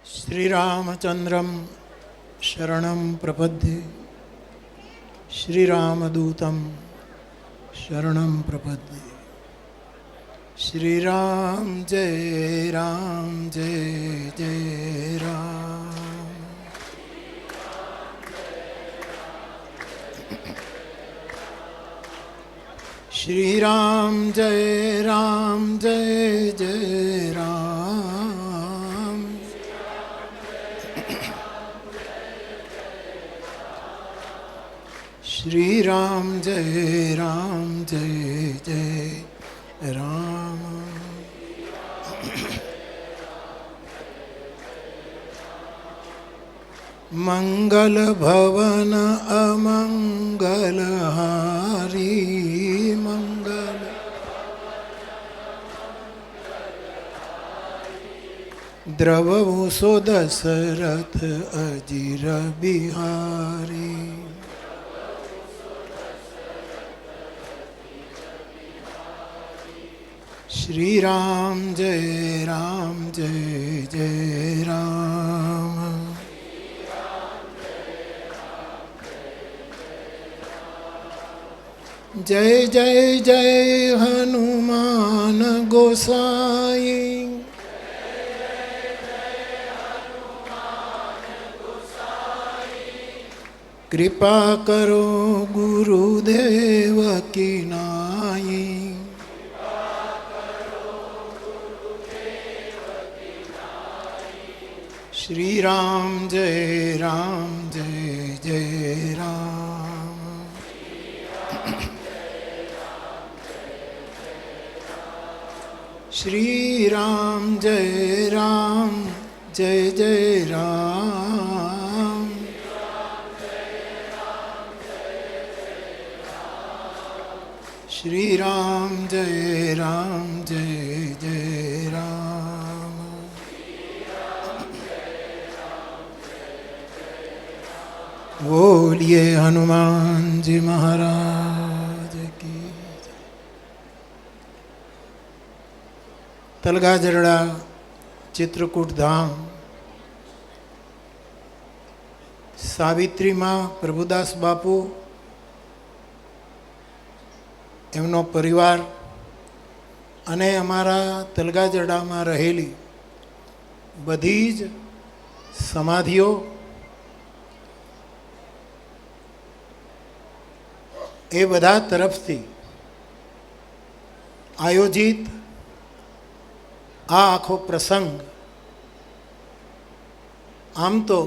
श्रीरामचंद्रं शरणं प्रपद्ये श्रीरामदूतं शरणं प्रपद्ये। श्रीराम जय राम जय जय राम। श्रीराम जय जय राम। श्रीराम जय जय राम। मंगल भवन अमंगल हारी मंगल द्रवहु सो दशरथ अजीर बिहारी। श्रीराम जय जय राम। जय जय जय हनुमान गोसाई। कृपा करो गुरुदेव की नाई। श्रीराम जय जय राम। श्रीराम जय जय राम। श्रीराम जय जय राम। बोलिए हनुमान जी महाराज की। तलगाजरड़ा चित्रकूट धाम सावित्री माँ प्रभुदास बापू एमनो परिवार अने अमारा तलगाजरड़ा में रहेली बधीज समाधिओ ए बधा तरफथी आयोजित आ आखो प्रसंग आम तो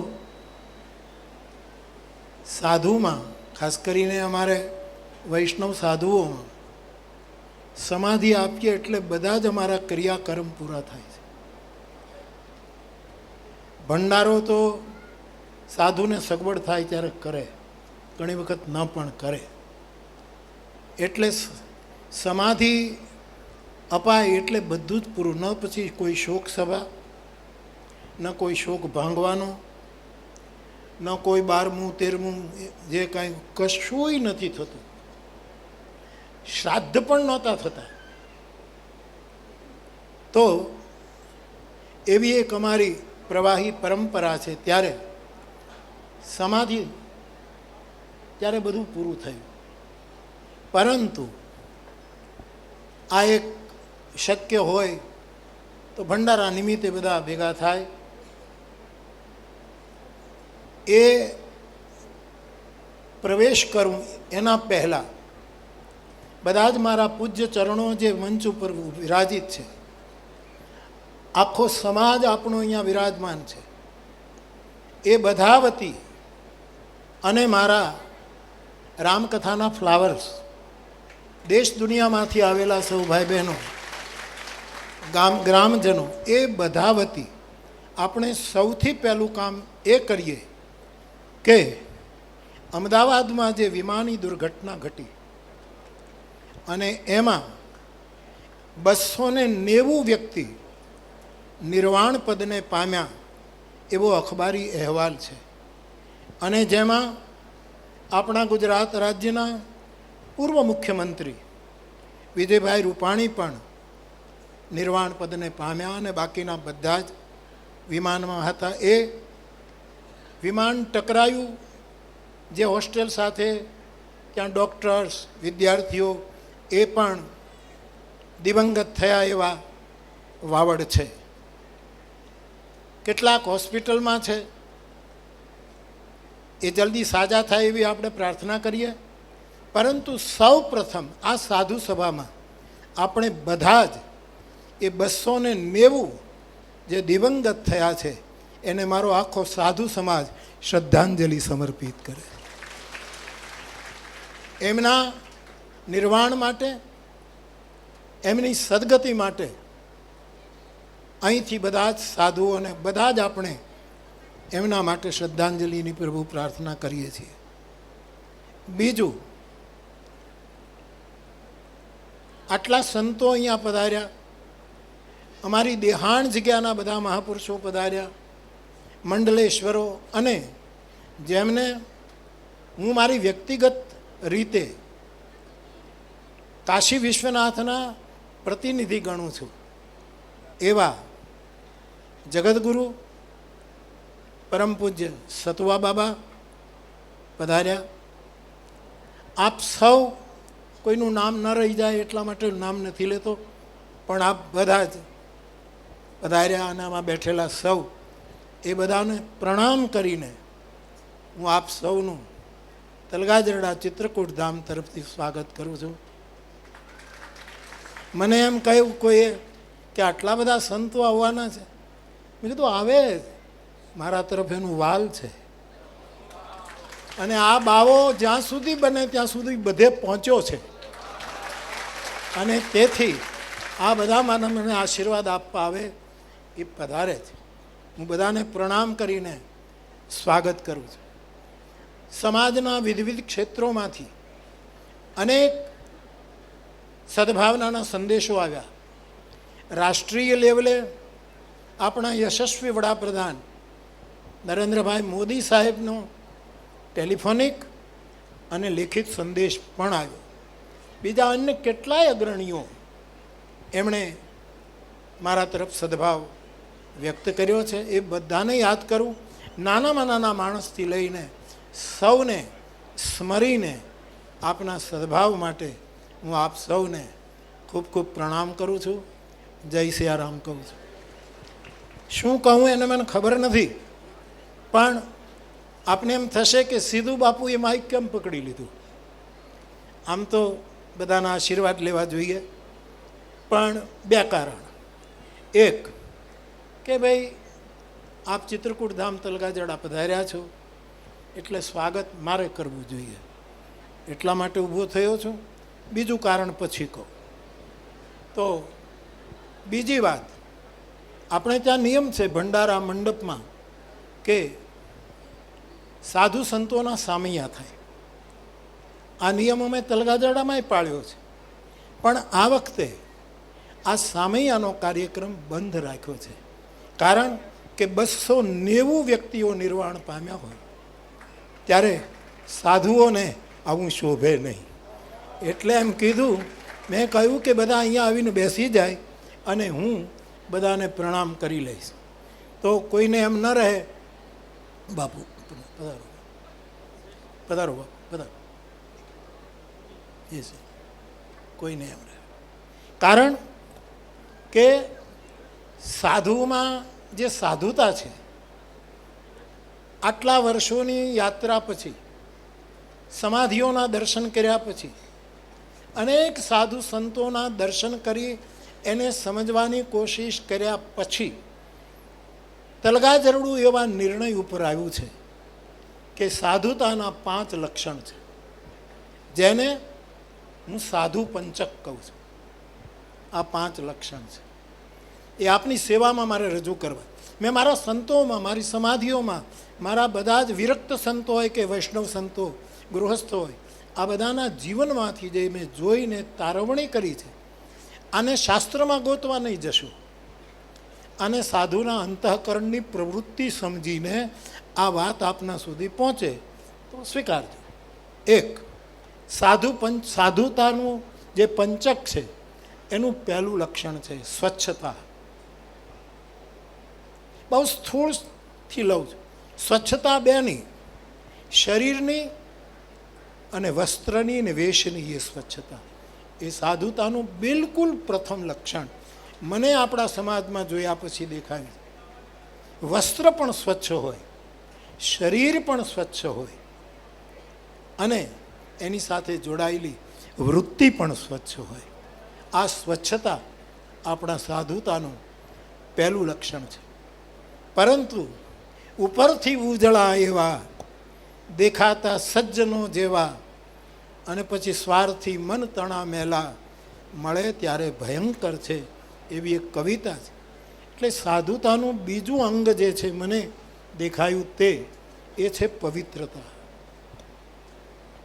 साधु में खास करीने अमारे वैष्णव साधुओं में समाधि आपीए एटले बधा ज अमारा क्रियाकर्म पूरा थाय छे। भंडारो तो साधु ने सगवड़ थाय त्यारे करे, घणी वखत न पण करे। एटले समाधि अपाय एटले बधुं ज पूरुं, न पछी कोई शोक सभा, न कोई शोक भांगवानो, न कोई 12मुं 13मुं जे कांई कशुंय नथी थतुं। श्राद्ध पण नहोता थता। तो एवी एक अमारी प्रवाही परंपरा छे। त्यारे समाधि त्यारे बधुं पूरुं थयुं, परंतु आ एक शक्य होय तो भंडारा निमित्ते बधा भेगा थाय। ए प्रवेश करूं एना पहला बधा ज मारा पूज्य चरणों जे मंच पर विराजित छे, आखो समाज आपणो अहींया विराजमान छे, ए बधा वती अने मारा रामकथाना फ्लावर्स देश दुनिया मांथी आवेला सौ भाई बहनों ग्रामजनों ए बधा वती आपणे सौथी पहलू काम ए करीए के अमदावाद में जे विमानी दुर्घटना घटी अने एमां 290 व्यक्ति निर्वाण पद ने पाम्या एवो अखबारी अहेवाल छे। अने जेमां आपणा गुजरात राज्यना पूर्व मुख्यमंत्री विजयभाई रूपाणी पण निर्वाण पद ने पाम्या अने बाकीना बधा ज વિમાનમાં હતા. એ વિમાન ટકરાયું, જે હોસ્ટેલ સાથે ત્યાં ડૉક્ટર્સ, વિદ્યાર્થીઓ એ પણ દિવંગત થયા એવા વાવડ છે. કેટલાક હોસ્પિટલમાં છે. એ જલ્દી સાજા થાય એવી આપણે પ્રાર્થના કરીએ. પરંતુ સૌ પ્રથમ આ સાધુ સભામાં આપણે બધા જ એ 290 જે દિવંગત થયા છે એને મારો આખો સાધુ સમાજ શ્રદ્ધાંજલિ સમર્પિત કરે. એમના નિર્વાણ માટે, એમની સદગતિ માટે અહીંથી બધા જ સાધુઓને બધા જ આપણે એમના માટે શ્રદ્ધાંજલિની પ્રભુ પ્રાર્થના કરીએ છીએ. બીજું, આટલા સંતો અહીંયા પધાર્યા, અમારી દેહાણ જગ્યાના બધા મહાપુરુષો પધાર્યા, મંડલેશ્વરો, અને જેમને હું મારી વ્યક્તિગત રીતે કાશી વિશ્વનાથના પ્રતિનિધિ ગણું છું એવા જગદગુરુ પરમ પૂજ્ય સતુવા બાબા પધાર્યા. આપ સૌ, કોઈનું નામ ન રહી જાય એટલા માટે નામ નથી લેતો, પણ આપ બધા જ પધાર્યા અને આમાં બેઠેલા સૌ, એ બધાને પ્રણામ કરીને હું આપ સૌનું તલગાજરડા ચિત્રકૂટ ધામ તરફથી સ્વાગત કરું છું. મને એમ કહ્યું કોઈએ કે આટલા બધા સંતો આવવાના છે. મેં કીધું આવે, મારા તરફ એનું વાલ છે. અને આ બાવો જ્યાં સુધી બને ત્યાં સુધી બધે પહોંચ્યો છે. અને તેથી આ બધા મને આશીર્વાદ આપવા આવે એ પધારે છે. હું બધાને પ્રણામ કરીને સ્વાગત કરું છું. સમાજના વિવિધ ક્ષેત્રોમાંથી અનેક સદભાવનાના સંદેશો આવ્યા. રાષ્ટ્રીય લેવલે આપણા યશસ્વી વડાપ્રધાન નરેન્દ્રભાઈ મોદી સાહેબનો ટેલિફોનિક અને લેખિત સંદેશ પણ આવ્યો. બીજા અન્ય કેટલાય અગ્રણીઓ એમણે મારા તરફ સદભાવ વ્યક્ત કર્યો છે. એ બધાને યાદ કરું. નાનામાં નાના માણસથી લઈને સૌને સ્મરીને આપના સદભાવ માટે હું આપ સૌને ખૂબ ખૂબ પ્રણામ કરું છું. જય સિયારામ કહું છું. શું કહું એને મને ખબર નથી, પણ આપને એમ થશે કે સીધું બાપુએ માઇક કેમ પકડી લીધું. આમ તો બધાના આશીર્વાદ લેવા જોઈએ, પણ બે કારણ. એક કે ભાઈ આપ ચિત્રકૂટ ધામ તલગાજરડા પધાર્યા છો એટલે સ્વાગત મારે કરવું જોઈએ, એટલા માટે ઊભો થયો છું. બીજું કારણ પછી કહું. તો બીજી વાત, આપણે ત્યાં નિયમ છે ભંડારા મંડપમાં કે સાધુ સંતોના સામૈયા થાય. આ નિયમ અમે તલગાજરડામાંય પાળ્યો છે, પણ આ વખતે આ સામૈયાનો કાર્યક્રમ બંધ રાખ્યો છે. કારણ કે 290 વ્યક્તિઓ નિર્વાણ પામ્યા હોય ત્યારે સાધુઓને આવું શોભે નહીં. એટલે એમ કીધું, મેં કહ્યું કે બધા અહીંયા આવીને બેસી જાય અને હું બધાને પ્રણામ કરી લઈશ. તો કોઈને એમ ન રહે, બાપુ પધારો પધારો બાપુ પધારો, એ છે, કોઈને એમ રહે. કારણ કે સાધુમાં જે સાધુતા છે, આટલા વર્ષોની યાત્રા પછી, સમાધિઓના દર્શન કર્યા પછી, અનેક સાધુ સંતોના દર્શન કરી એને સમજવાની કોશિશ કર્યા પછી તલગાજરડું એવા નિર્ણય ઉપર આવ્યું છે કે સાધુતાના 5 લક્ષણ છે, જેને હું સાધુ પંચક કહું છું. આ 5 લક્ષણ છે. એ આપની સેવામાં મારે રજૂ કરવા. મેં મારા સંતોમાં, મારી સમાધિઓમાં, મારા બધા જ વિરક્ત સંતો હોય કે વૈષ્ણવ સંતો, ગૃહસ્થો હોય, આ બધાના જીવનમાંથી જે મેં જોઈને તારવણી કરી છે, આને શાસ્ત્રમાં ગોતવા નહીં જશું. અને સાધુના અંતઃકરણની પ્રવૃત્તિ સમજીને આ વાત આપના સુધી પહોંચે તો સ્વીકારજો. એક, સાધુતાનું જે પંચક છે એનું પહેલું લક્ષણ છે સ્વચ્છતા. બહુ સ્થૂળથી લઉં છું. સ્વચ્છતા બેની, શરીરની અને વસ્ત્રની ને વેશની એ સ્વચ્છતા, એ સાધુતાનું બિલકુલ પ્રથમ લક્ષણ મને આપણા સમાજમાં જોયા પછી દેખાયું. વસ્ત્ર પણ સ્વચ્છ હોય, શરીર પણ સ્વચ્છ હોય અને એની સાથે જોડાયેલી વૃત્તિ પણ સ્વચ્છ હોય. આ સ્વચ્છતા આપણા સાધુતાનું પહેલું લક્ષણ છે. પરંતુ ઉપરથી ઉજળા એવા દેખાતા સજ્જનો જેવા અને પછી સ્વાર્થી મન તણા મેલા મળે ત્યારે ભયંકર છે એવી એક કવિતા છે. એટલે સાધુતાનું બીજું અંગ જે છે મને દેખાયું તે એ છે પવિત્રતા.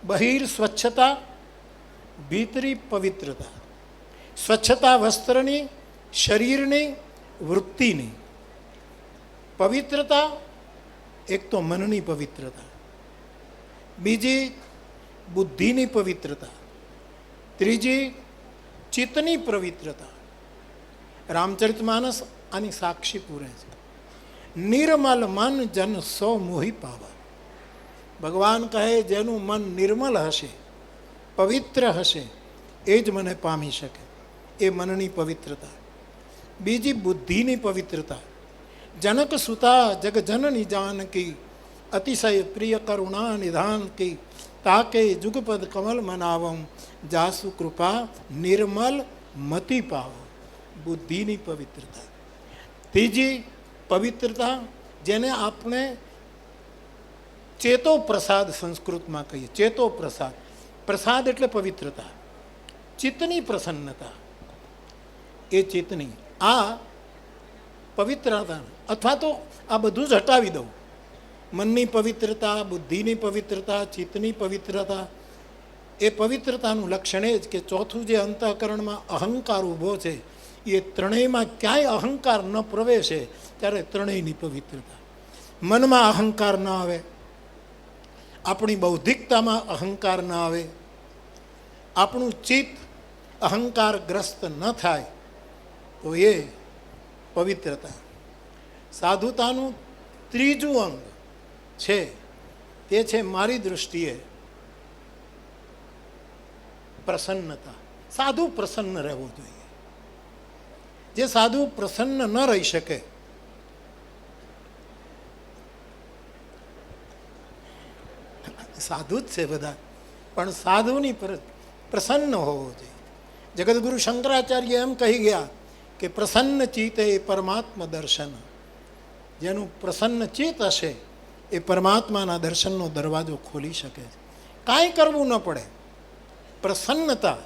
બહિર સ્વચ્છતા, ભીતરી પવિત્રતા. સ્વચ્છતા વસ્ત્રની, શરીરની, વૃત્તિની. પવિત્રતા એક તો મનની પવિત્રતા, બીજી બુદ્ધિની પવિત્રતા, ત્રીજી ચિત્તની પવિત્રતા. રામચરિતમાનસ આની સાક્ષી પૂરે છે. નિર્મલ મન જન સો મોહી પાવા. ભગવાન કહે જેનું મન નિર્મલ હશે, પવિત્ર હશે, એ જ મને પામી શકે. એ મનની પવિત્રતા. બીજી બુદ્ધિની પવિત્રતા. જનક સુતા જગજનની જાનકી, અતિશય પ્રિય કરુણા નિધાન કી, તાકે જુગપદ કમલ મનાવમ, જાસુ કૃપા નિર્મલ મતિ પાવ. બુદ્ધિની પવિત્રતા. ત્રીજી પવિત્રતા જેને આપણે ચેતો પ્રસાદ સંસ્કૃતમાં કહીએ. ચેતો પ્રસાદ, પ્રસાદ એટલે પવિત્રતા. ચિત્તની પ્રસન્નતા, એ ચિત્તની આ પવિત્રતા. અથવા તો આ બધું જ હટાવી દઉં. મનની પવિત્રતા, બુદ્ધિની પવિત્રતા, ચિત્તની પવિત્રતા. એ પવિત્રતાનું લક્ષણ એ જ કે ચોથું જે અંતઃકરણમાં અહંકાર ઊભો છે એ ત્રણેયમાં ક્યાંય અહંકાર ન પ્રવેશે ત્યારે ત્રણેયની પવિત્રતા. મનમાં અહંકાર ન આવે, આપણી બૌદ્ધિકતામાં અહંકાર ન આવે, આપણું ચિત્ત અહંકારગ્રસ્ત ન થાય તો એ પવિત્રતા. સાધુતાનું ત્રીજું અંગ છે તે છે મારી દૃષ્ટિએ પ્રસન્નતા. સાધુ પ્રસન્ન રહેવું જોઈએ. જે સાધુ પ્રસન્ન ન રહી શકે, સાધુ જ છે બધા, પણ સાધુની પ્રસન્ન હોવો જોઈએ. જગદગુરુ શંકરાચાર્ય એમ કહી ગયા કે પ્રસન્ન ચિત્ત એ પરમાત્મા દર્શન. જેનું પ્રસન્ન ચિત્ત હશે એ પરમાત્માના દર્શનનો દરવાજો ખોલી શકે છે. કાંઈ કરવું ન પડે. પ્રસન્નતા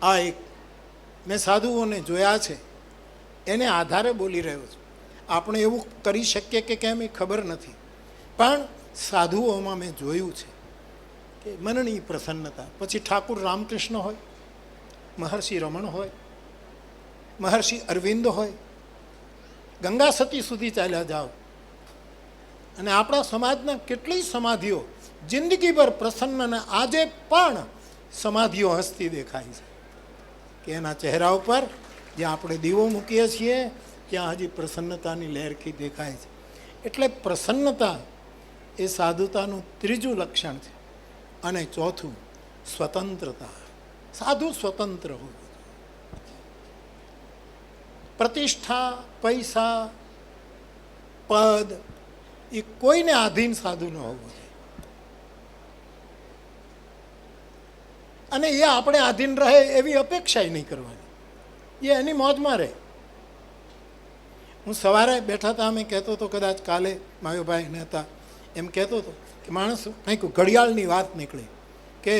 આ એક મેં સાધુઓને જોયા છે, એને આધારે બોલી રહ્યો છું. આપણે એવું કરી શકીએ કે કેમ એ ખબર નથી, પણ સાધુઓમાં મેં જોયું છે કે મનની પ્રસન્નતા. પછી ઠાકુર રામકૃષ્ણ હોય, મહર્ષિ રમણ હોય, મહર્ષિ અરવિંદ હોય, ગંગા સતી સુધી ચાલ્યા જાઓ અને આપણા સમાજના કેટલી સમાધિઓ જિંદગીભર પ્રસન્ન અને આજે પણ સમાધિઓ હસતી દેખાય છે કે એના ચહેરા ઉપર જ્યાં આપણે દીવો મૂકીએ છીએ ત્યાં હજી પ્રસન્નતાની લહેરખી દેખાય છે. એટલે પ્રસન્નતા એ સાધુતાનું ત્રીજું લક્ષણ છે. અને ચોથું સ્વતંત્રતા. સાધુ સ્વતંત્ર હોવું જોઈએ. પ્રતિષ્ઠા, પૈસા, પદ એ કોઈને આધીન સાધુ ન હોવું જોઈએ. અને એ આપણે આધીન રહે એવી અપેક્ષા નહીં કરવાની. એ એની મોજમાં રહે. હું સવારે બેઠા હતા, અમે કહેતો હતો, કદાચ કાલે માયોભાઈ ને હતા, એમ કહેતો હતો કે માણસ કંઈક ઘડિયાળની વાત નીકળી કે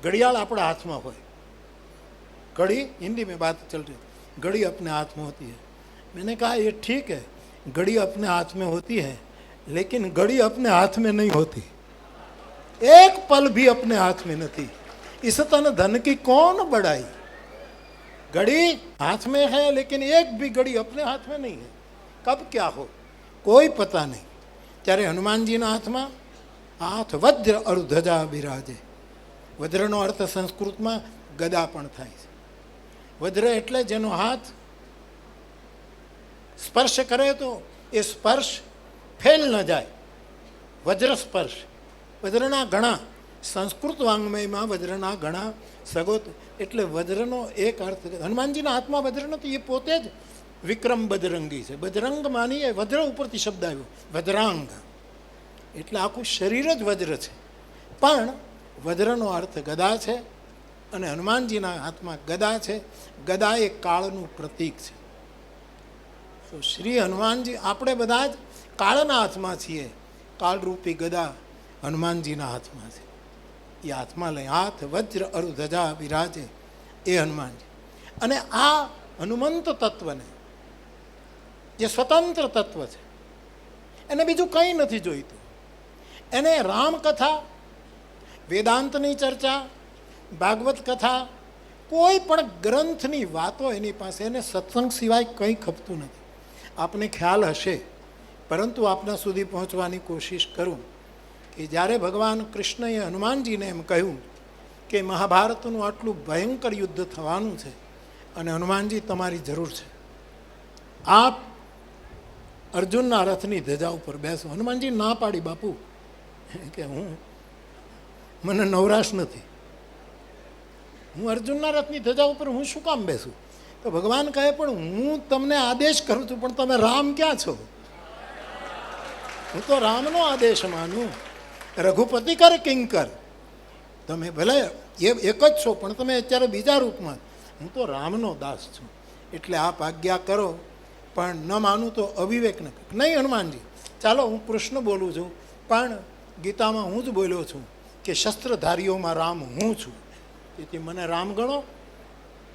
ઘડિયાળ આપણા હાથમાં હોય. घड़ी हिंदी में बात चल रही, घड़ी अपने हाथ में होती है. मैंने कहा ये ठीक है, घड़ी अपने हाथ में होती है, लेकिन घड़ी अपने हाथ में नहीं होती. एक पल भी अपने हाथ में नहीं. इस तन धन की कौन बढ़ाई. घड़ी हाथ में है लेकिन एक भी घड़ी अपने हाथ में नहीं है. कब क्या हो कोई पता नहीं. ત્યારે હનુમાનજીના હાથમાં હાથ વજ્ર અર ધજા બિરાજે. વજ્રનો અર્થ સંસ્કૃતમાં ગદા પણ થાય છે. વજ્ર એટલે જેનો હાથ સ્પર્શ કરે તો એ સ્પર્શ ફેલ ન જાય. વજ્ર સ્પર્શ, વજ્રના ઘણા, સંસ્કૃત વાંગ્મયમાં વજ્રના ઘણા સગોત, એટલે વજ્રનો એક અર્થ, હનુમાનજીના હાથમાં વજ્ર નથી, એ પોતે જ વિક્રમ બજરંગી છે. બજરંગ માની એ વજ્ર ઉપરથી શબ્દ આવ્યો, વજ્રાંગ, એટલે આખું શરીર જ વજ્ર છે. પણ વજ્રનો અર્થ ગદા છે, અને હનુમાનજીના હાથમાં ગદા છે. ગદા એ કાળનું પ્રતીક છે. તો શ્રી હનુમાનજી, આપણે બધા જ કાળના હાથમાં છીએ. કાળરૂપી ગદા હનુમાનજીના હાથમાં છે. એ હાથમાં લઈ, હાથ વજ્ર અરુ ધજા વિરાજે, એ હનુમાનજી. અને આ હનુમંત તત્વને, જે સ્વતંત્ર તત્વ છે, એને બીજું કંઈ નથી જોઈતું. એને રામકથા, વેદાંતની ચર્ચા, ભાગવત કથા, કોઈ પણ ગ્રંથની વાતો એની પાસે, એને સત્સંગ સિવાય કંઈ ખપતું નથી. આપને ખ્યાલ હશે, પરંતુ આપના સુધી પહોંચવાની કોશિશ કરું કે જ્યારે ભગવાન કૃષ્ણએ હનુમાનજીને એમ કહ્યું કે મહાભારતનું આટલું ભયંકર યુદ્ધ થવાનું છે અને હનુમાનજી તમારી જરૂર છે, આપ અર્જુનના રથની ધજા ઉપર બેસો. હનુમાનજી ના પાડી, બાપુ કે મને નવરાશ નથી, હું અર્જુનના રથની ધજા ઉપર હું શું કામ બેસું? તો ભગવાન કહે પણ હું તમને આદેશ કરું છું, પણ તમે રામ ક્યાં છો? હું તો રામનો આદેશ માનું. રઘુપતિ કર કિંકર, તમે ભલે એક જ છો, પણ તમે અત્યારે બીજા રૂપમાં, હું તો રામનો દાસ છું. એટલે આપ આજ્ઞા કરો, પણ ન માનું તો અવિવેક ન કરો. નહીં હનુમાનજી, ચાલો હું કૃષ્ણ બોલું છું, પણ ગીતામાં હું જ બોલ્યો છું કે શસ્ત્રધારીઓમાં રામ હું છું, તેથી મને રામ ગણો.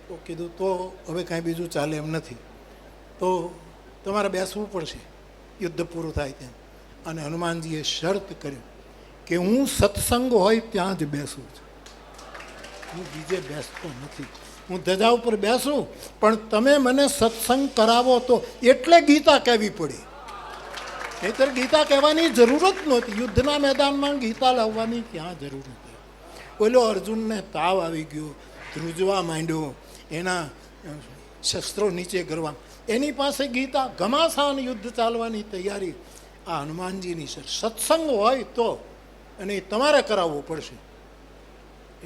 તો કીધું તો હવે કાંઈ બીજું ચાલે એમ નથી, તો તમારે બેસવું પડશે યુદ્ધ પૂરું થાય તેમ. અને હનુમાનજીએ શરત કર્યું કે હું સત્સંગ હોય ત્યાં જ બેસું છું, હું બીજે બેસતો નથી. હું ધજા ઉપર બેસું, પણ તમે મને સત્સંગ કરાવો તો. એટલે ગીતા કહેવી પડી, નહીંતર ગીતા કહેવાની જરૂર જ નહોતી. યુદ્ધના મેદાનમાં ગીતા લાવવાની ક્યાં જરૂર હતી? બોલો, અર્જુનને તાવ આવી ગયો, ધ્રુજવા માંડ્યો, એના શસ્ત્રો નીચે ગરવા, એની પાસે ગીતા, ઘમાસાન યુદ્ધ ચાલવાની તૈયારી. આ હનુમાનજીની સત્સંગ હોય તો, અને એ તમારે કરાવવો પડશે.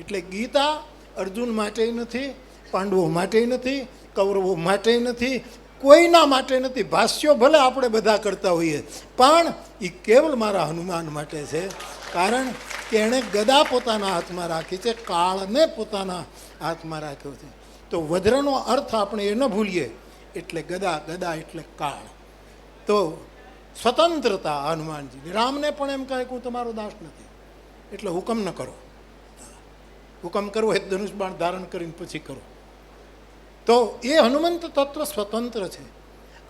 એટલે ગીતા અર્જુન માટે નથી, પાંડવો માટે નથી, કૌરવો માટે નથી, કોઈના માટે નથી. ભાષ્યો ભલે આપણે બધા કરતા હોઈએ, પણ એ કેવલ મારા હનુમાન માટે છે. કારણ કે એણે ગદા પોતાના હાથમાં રાખી છે, કાળને પોતાના હાથમાં રાખ્યો છે. તો વજ્રનો અર્થ આપણે એ ન ભૂલીએ. એટલે ગદા, ગદા એટલે કાળ. તો સ્વતંત્રતા હનુમાનજી. રામને પણ એમ કહે કે હું તમારો દાસ નથી, એટલે હુકમ ન કરો. હુકમ કરવો એ ધનુષ બાણ ધારણ કરીને પછી કરો. તો એ હનુમંત તત્વ સ્વતંત્ર છે.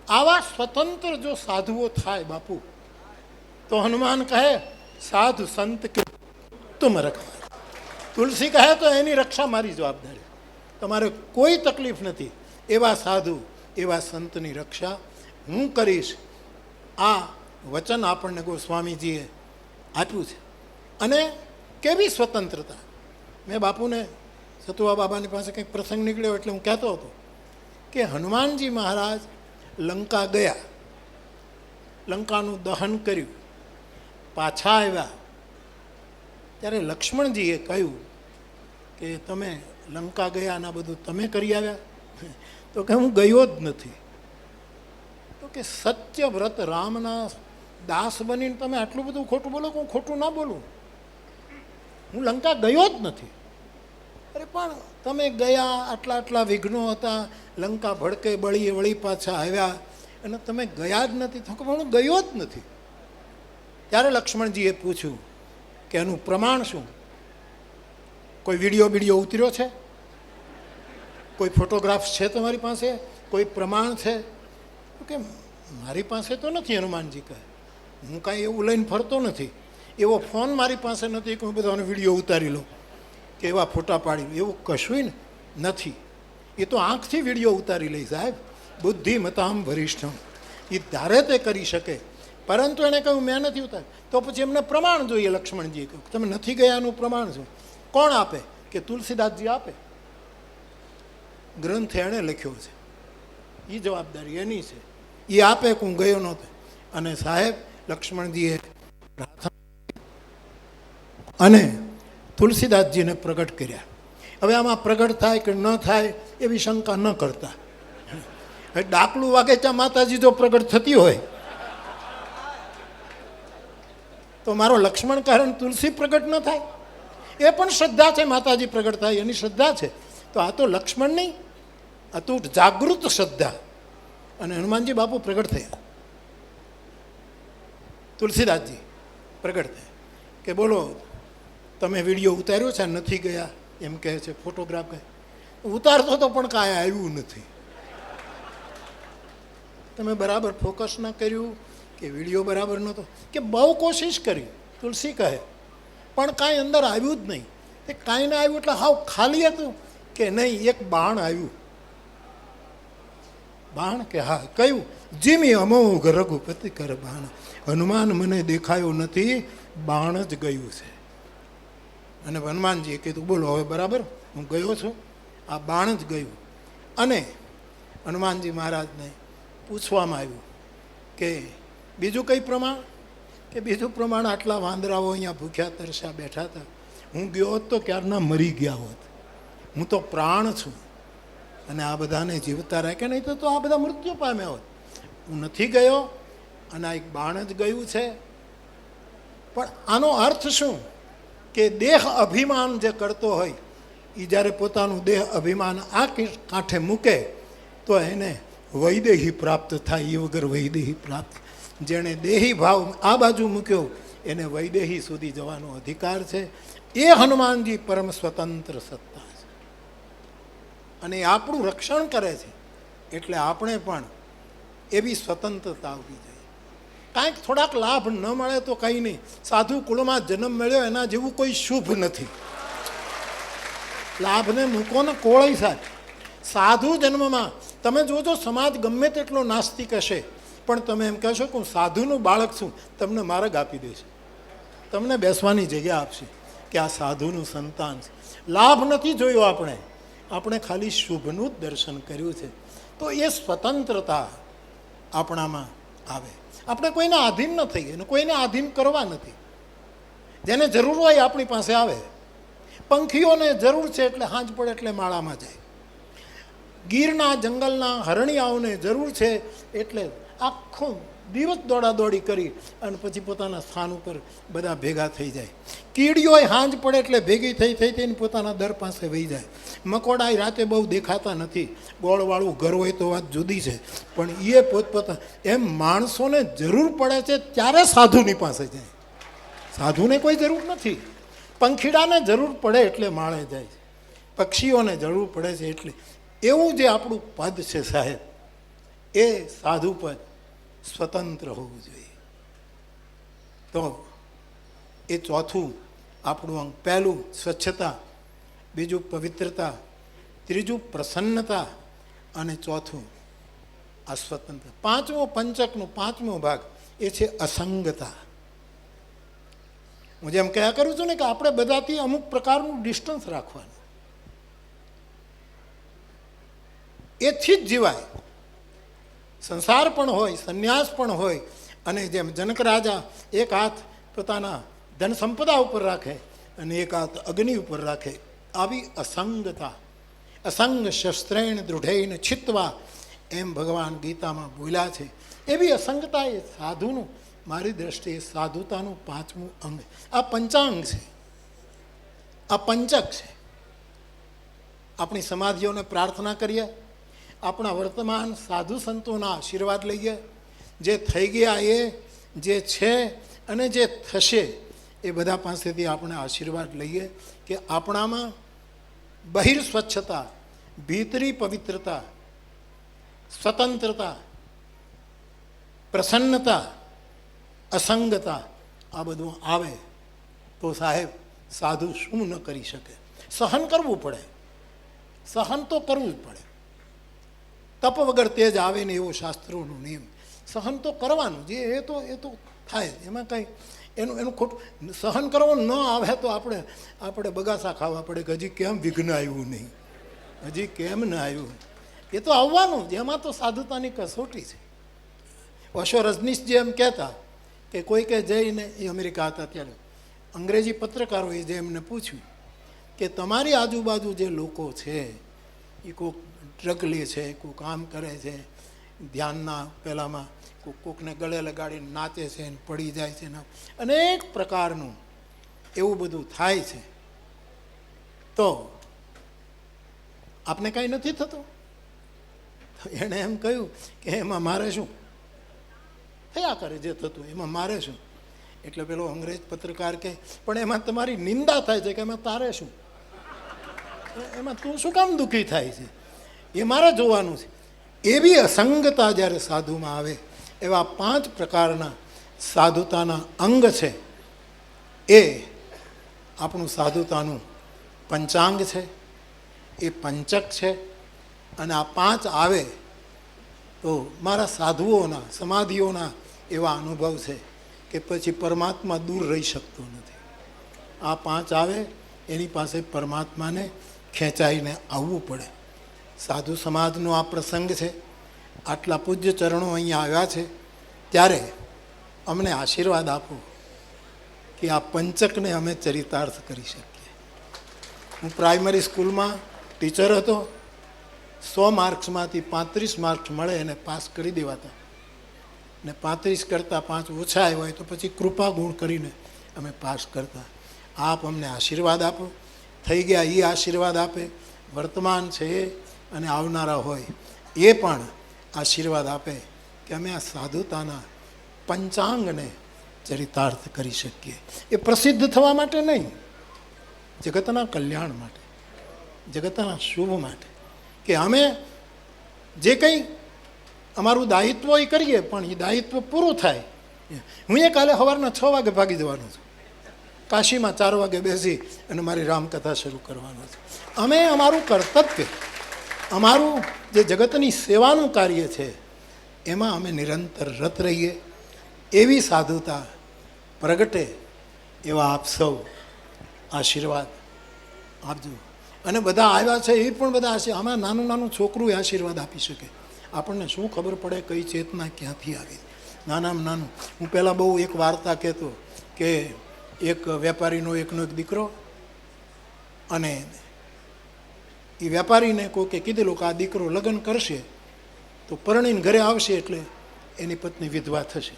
આવા સ્વતંત્ર જો સાધુઓ થાય બાપુ, તો હનુમાન કહે સાધુ સંત કે તુમ રખવા. તુલસી કહે તો એની રક્ષા મારી જવાબદારી, તમારે કોઈ તકલીફ નથી. એવા સાધુ, એવા સંતની રક્ષા હું કરીશ. આ વચન આપણને ગોસ્વામીજીએ આપ્યું છે. અને કેવી સ્વતંત્રતા! મેં બાપુને, સતુવા બાબાની પાસે કંઈક પ્રસંગ નીકળ્યો એટલે હું કહેતો હતો કે હનુમાનજી મહારાજ લંકા ગયા, લંકાનું દહન કર્યું, પાછા આવ્યા ત્યારે લક્ષ્મણજીએ કહ્યું કે તમે લંકા ગયા અને આ બધું તમે કરી આવ્યા? તો કે હું ગયો જ નથી. તો કે સત્યવ્રત રામના દાસ બનીને તમે આટલું બધું ખોટું બોલો કે હું ખોટું ના બોલું? હું લંકા ગયો જ નથી. અરે પણ તમે ગયા, આટલા આટલા વિઘ્નો હતા, લંકા ભડકે બળીએ વળી પાછા આવ્યા, અને તમે ગયા જ નથી. તો હું ગયો જ નથી. ત્યારે લક્ષ્મણજીએ પૂછ્યું કે એનું પ્રમાણ શું? કોઈ વિડીયો ઉતર્યો છે? કોઈ ફોટોગ્રાફ્સ છે તમારી પાસે? કોઈ પ્રમાણ છે? તો કે મારી પાસે તો નથી. હનુમાનજી કહે હું કાંઈ એવું લઈને ફરતો નથી, એવો ફોન મારી પાસે નથી કે હું બધાનો વિડીયો ઉતારી લઉં કે એવા ફોટા પાડી, એવું કશું નથી. એ તો આંખથી વિડીયો ઉતારી લઈ સાહેબ. બુદ્ધિમતામ વરિષ્ઠમ, એ ધારે તે કરી શકે. પરંતુ એણે કહ્યું મેં નથી ઉતાર્યું. તો પછી એમને પ્રમાણ જોઈએ. લક્ષ્મણજીએ કહ્યું તમે નથી ગયાનું પ્રમાણ શું? કોણ આપે? કે તુલસીદાસજી આપે. ગ્રંથ એણે લખ્યો છે, એ જવાબદારી એની છે. એ આપે કે હું ગયો નહોતો. અને સાહેબ લક્ષ્મણજીએ પ્રાર્થના અને તુલસીદાસજીને પ્રગટ કર્યા. હવે આમાં પ્રગટ થાય કે ન થાય એવી શંકા ન કરતા. હવે ડાકલું વાગે ત્યાં માતાજી જો પ્રગટ થતી હોય તો મારો લક્ષ્મણ કારણ તુલસી પ્રગટ ન થાય? એ પણ શ્રદ્ધા છે, માતાજી પ્રગટ થાય એની શ્રદ્ધા છે. તો આ તો લક્ષ્મણ નહીં, આ તો જાગૃત શ્રદ્ધા. અને હનુમાનજી બાપુ પ્રગટ થયા, તુલસીદાસજી પ્રગટ થયા કે બોલો તમે વિડીયો ઉતાર્યો છે નથી ગયા એમ કહે છે, ફોટોગ્રાફ કહે ઉતારતો તો પણ કાંઈ આવ્યું નથી. તમે બરાબર ફોકસ ના કર્યું કે વિડીયો બરાબર નહોતો કે બહુ કોશિશ કરી, તુલસી કહે પણ કાંઈ અંદર આવ્યું જ નહીં. તે કાંઈ ના આવ્યું એટલે હાવ ખાલી હતું કે નહીં? એક બાણ આવ્યું. બાણ કે હા કયું? જીમી અમોઘ રઘુપતિ કર બાણ. હનુમાન મને દેખાયો નથી, બાણ જ ગયું છે. અને હનુમાનજીએ કીધું બોલો હવે બરાબર હું ગયો છું, આ બાણ જ ગયું. અને હનુમાનજી મહારાજને પૂછવામાં આવ્યું કે બીજું કંઈ પ્રમાણ? કે બીજું પ્રમાણ આટલા વાંદરાઓ અહીંયા ભૂખ્યા તરસ્યા બેઠા હતા, હું ગયો હોત તો ક્યારના મરી ગયા હોત. હું તો પ્રાણ છું અને આ બધાને જીવતા રાખ્યા, નહીં તો આ બધા મૃત્યુ પામ્યા હોત. હું નથી ગયો અને આ એક બાણ જ ગયું છે. પણ આનો અર્થ શું? કે દેહ અભિમાન જે કરતો હોય એ જ્યારે પોતાનું દેહ અભિમાન આ કાંઠે મૂકે તો એને વૈદેહી પ્રાપ્ત થાય. એ વગર વૈદેહી પ્રાપ્ત, જેણે દેહી ભાવ આ બાજુ મૂક્યો એને વૈદેહી સુધી જવાનો અધિકાર છે. એ હનુમાનજી પરમ સ્વતંત્ર સત્તા છે અને એ આપણું રક્ષણ કરે છે. એટલે આપણે પણ એવી સ્વતંત્રતા આવવી જોઈએ. કાંઈક થોડાક લાભ ન મળે તો કંઈ નહીં, સાધુ કુળમાં જન્મ મળ્યો એના જેવું કોઈ શુભ નથી. લાભને મૂકો ને કોળઈ સાથે. સાધુ જન્મમાં તમે જોજો સમાજ ગમે તેટલો નાસ્તિક હશે પણ તમે એમ કહેશો કે હું સાધુનું બાળક છું, તમને માર્ગ આપી દેશે, તમને બેસવાની જગ્યા આપશે કે આ સાધુનું સંતાન છે. લાભ નથી જોયો આપણે, આપણે ખાલી શુભનું જ દર્શન કર્યું છે. તો એ સ્વતંત્રતા આપણામાં આવે. આપણે કોઈને આધીન ન થઈએ અને કોઈને આધીન કરવા નથી. જેને જરૂર હોય આપણી પાસે આવે. પંખીઓને જરૂર છે એટલે હાંજ પડે એટલે માળામાં જાય. ગીરના જંગલના હરણિયાઓને જરૂર છે એટલે આખો દિવસ દોડાદોડી કરી અને પછી પોતાના સ્થાન ઉપર બધા ભેગા થઈ જાય. કીડીઓય હાંજ પડે એટલે ભેગી થઈ થઈને પોતાના દર પાસે વહી જાય. મકોડા રાતે બહુ દેખાતા નથી, ગોળવાળું ઘર હોય તો વાત જુદી છે, પણ એ પોતપોતા એમ માણસોને જરૂર પડે છે ત્યારે સાધુની પાસે જાય. સાધુને કોઈ જરૂર નથી. પંખીડાને જરૂર પડે એટલે માળે જાય છે, પક્ષીઓને જરૂર પડે છે એટલે. એવું જે આપણું પદ છે સાહેબ, એ સાધુ પદ સ્વતંત્ર હોવું જોઈએ. તો એ ચોથું આપણું અંગ. પહેલું સ્વચ્છતા, બીજું પવિત્રતા, ત્રીજું પ્રસન્નતા અને ચોથું આ સ્વતંત્ર. પાંચમો પંચકનો પાંચમો ભાગ એ છે અસંગતા. હું જેમ કહ્યા કરું છું ને કે આપણે બધાથી અમુક પ્રકારનું ડિસ્ટન્સ રાખવાનું, એથી જ જીવાય. સંસાર પણ હોય, સંન્યાસ પણ હોય. અને જેમ જનક રાજા એક હાથ પોતાના ધન સંપદા ઉપર રાખે અને એક હાથ અગ્નિ ઉપર રાખે, આવી અસંગતા. અસંગ શસ્ત્રેણ દૃઢેન છિત્વા, એમ ભગવાન ગીતામાં બોલ્યા છે. એવી અસંગતા એ સાધુનું, મારી દ્રષ્ટિએ સાધુતાનું પાંચમું અંગ. આ પંચાંગ છે, આ પંચક છે. આપણી સમાધિઓને પ્રાર્થના કરીએ, આપણા વર્તમાન સાધુ સંતોના આશીર્વાદ લઈએ. જે થઈ ગયા એ, જે છે અને જે થશે એ બધા પાસેથી આપણે આશીર્વાદ લઈએ કે આપણામાં બહિર સ્વચ્છતા, ભીતરી પવિત્રતા, સ્વતંત્રતા, પ્રસન્નતા, અસંગતા આ બધું આવે તો સાહેબ સાધુ શું ન કરી શકે? સહન કરવું પડે, સહન તો કરવું જ પડે. તપ વગર તેજ આવે ને એવો શાસ્ત્રોનો નિયમ. સહન તો કરવાનું, જે એ તો થાય, એમાં કંઈ એનું ખોટું. સહન કરવું ન આવે તો આપણે બગાસા ખાવા પડે કે હજી કેમ વિઘ્ન આવ્યું નહીં, હજી કેમ ન આવ્યું. એ તો આવવાનું જ, એમાં તો સાધુતાની કસોટી છે. ઓશો રજનીશજી એમ કહેતા કે કોઈકે જઈને, એ અમેરિકા હતા ત્યારે, અંગ્રેજી પત્રકારોએ જે એમને પૂછ્યું કે તમારી આજુબાજુ જે લોકો છે એ કોઈક ડ્રગ લે છે, કોઈક કામ કરે છે, ધ્યાનના પહેલાંમાં કોકને ગળે લગાડીને નાચે છે ને પડી જાય છે ને અનેક પ્રકારનું એવું બધું થાય છે, તો આપને કાંઈ નથી થતું? એણે એમ કહ્યું કે એમાં મારે શું, થયા કરે જે થતું એમાં મારે શું. એટલે પેલો અંગ્રેજ પત્રકાર કહે પણ એમાં તમારી નિંદા થાય છે કે એમાં તારે શું, એમાં તું શું કામ દુઃખી થાય છે, એ મારે જોવાનું છે. એવી અસંગતા જ્યારે સાધુમાં આવે, એવા 5 પ્રકારના સાધુતાના અંગ છે, એ આપણું સાધુતાનું પંચાંગ છે, એ પંચક છે. અને આ 5 આવે તો મારા સાધુઓના, સમાધિઓના એવા અનુભવ છે કે પછી પરમાત્મા દૂર રહી શકતો નથી. આ 5 આવે એની પાસે પરમાત્માને ખેંચાઈને આવવું પડે. સાધુ સમાજનો આ પ્રસંગ છે. આટલા પૂજ્ય ચરણો અહીંયા આવ્યા છે, ત્યારે અમને આશીર્વાદ આપો કે આ પંચકને અમે ચરિતાર્થ કરી શકીએ. હું પ્રાઇમરી સ્કૂલમાં ટીચર હતો. 100 માર્ક્સમાંથી 35 માર્ક્સ મળે એને પાસ કરી દેવાતા, ને 35 કરતાં 5 ઓછા આવ્યા હોય તો પછી કૃપા ગુણ કરીને અમે પાસ કરતા. આપ અમને આશીર્વાદ આપો. થઈ ગયા એ આશીર્વાદ આપે, વર્તમાન છે એ અને આવનારા હોય એ પણ આશીર્વાદ આપે કે અમે આ સાધુતાના પંચાંગને ચરિતાર્થ કરી શકીએ. એ પ્રસિદ્ધ થવા માટે નહીં, જગતના કલ્યાણ માટે, જગતના શુભ માટે, કે અમે જે કંઈ અમારું દાયિત્વ એ કરીએ પણ એ દાયિત્વ પૂરું થાય. હું એ કાલે સવારના 6 વાગે ભાગી જવાનો છું, કાશીમાં 4 વાગે બેસી અને મારી રામકથા શરૂ કરવાનો છે. અમે અમારું કર્તવ્ય, અમારું જે જગતની સેવાનું કાર્ય છે એમાં અમે નિરંતર રત રહીએ. એવી સાધુતા પ્રગટે એવા આપ સૌ આશીર્વાદ આપજો. અને બધા આવ્યા છે એ પણ બધા આમાં નાનું નાનું છોકરું આશીર્વાદ આપી શકે. આપણને શું ખબર પડે કઈ ચેતના ક્યાંથી આવી, નાનામાં નાનું. હું પહેલાં બહુ એક વાર્તા કહેતો કે એક વેપારીનો એકનો એક દીકરો, અને એ વેપારીને કોઈકે કીધેલું કે આ દીકરો લગ્ન કરશે તો પરણીને ઘરે આવશે એટલે એની પત્ની વિધવા થશે.